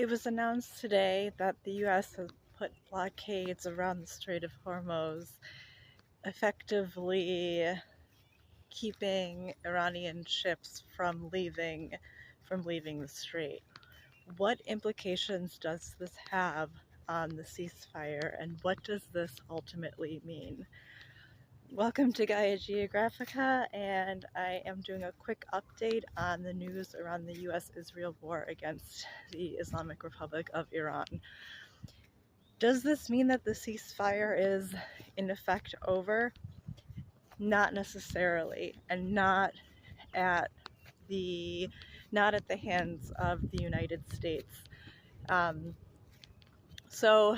It was announced today that the U.S. has put blockades around the Strait of Hormuz, effectively keeping Iranian ships from leaving the strait. What implications does this have on the ceasefire, and what does this ultimately mean? Welcome to Gaia Geographica, and I am doing a quick update on the news around the US-Israel war against the Islamic Republic of Iran. Does this mean that the ceasefire is in effect over? Not necessarily, and not at the hands of the United States. So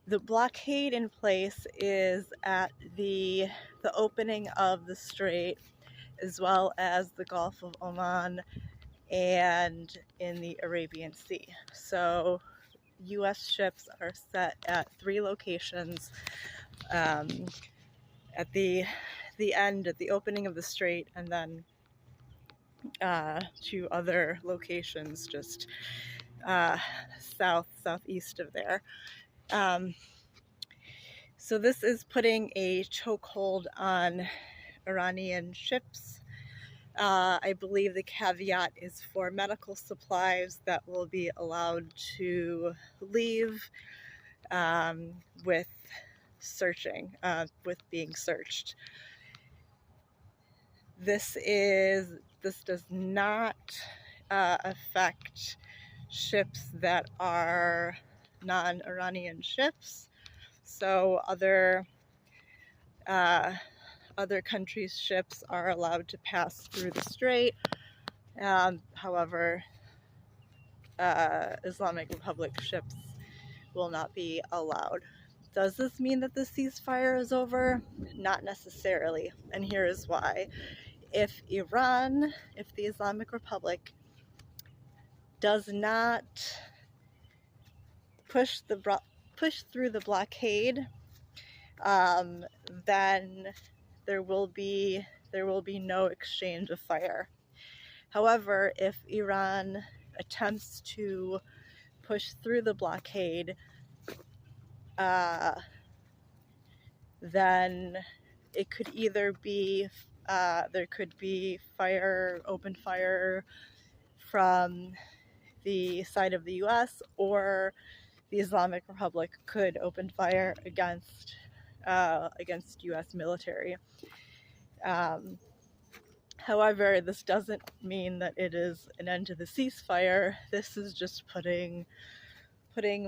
the blockade in place is at the opening of the strait, as well as the Gulf of Oman and in the Arabian Sea. So U.S. ships are set at 3 locations at the opening of the strait, and then 2 other locations just southeast of there. So this is putting a chokehold on Iranian ships. I believe the caveat is for medical supplies that will be allowed to leave with being searched. This does not affect ships that are non-Iranian ships. So other countries' ships are allowed to pass through the strait. However, Islamic Republic ships will not be allowed. Does this mean that the ceasefire is over? Not necessarily, and here is why. If the Islamic Republic does not push through the blockade, then there will be no exchange of fire. However, if Iran attempts to push through the blockade, then it could either be there could be open fire from the side of the U.S., or the Islamic Republic could open fire against U.S. military. However, this doesn't mean that it is an end to the ceasefire. This is just putting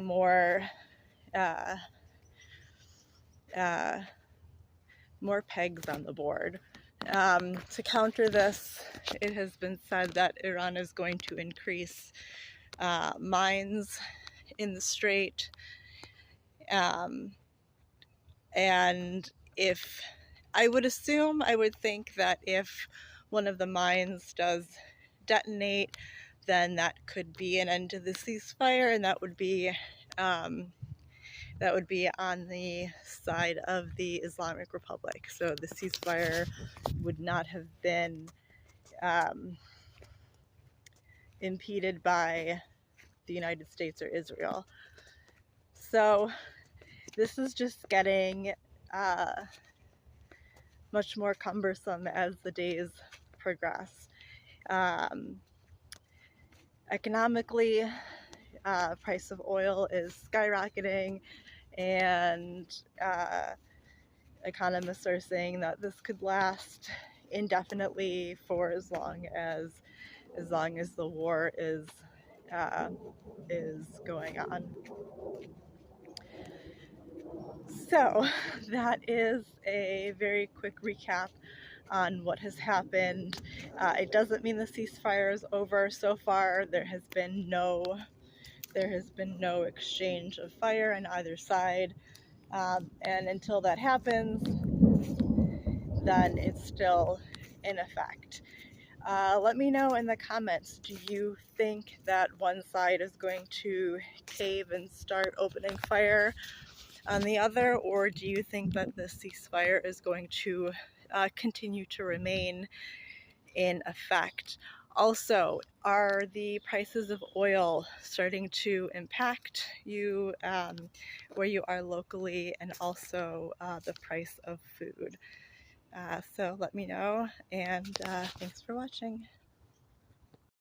more pegs on the board. To counter this, it has been said that Iran is going to increase mines in the strait, and if I would think that if one of the mines does detonate, then that could be an end to the ceasefire, and that would be on the side of the Islamic Republic. So the ceasefire would not have been impeded by the United States or Israel. So this is just getting much more cumbersome as the days progress. Economically, price of oil is skyrocketing, and economists are saying that this could last indefinitely for as long as the war is going on. So that is a very quick recap on what has happened. It doesn't mean the ceasefire is over. So far, there has been no exchange of fire on either side, and until that happens, then it's still in effect. Let me know in the comments, do you think that one side is going to cave and start opening fire on the other, or do you think that the ceasefire is going to continue to remain in effect? Also, are the prices of oil starting to impact you where you are locally, and also the price of food? So let me know, and thanks for watching.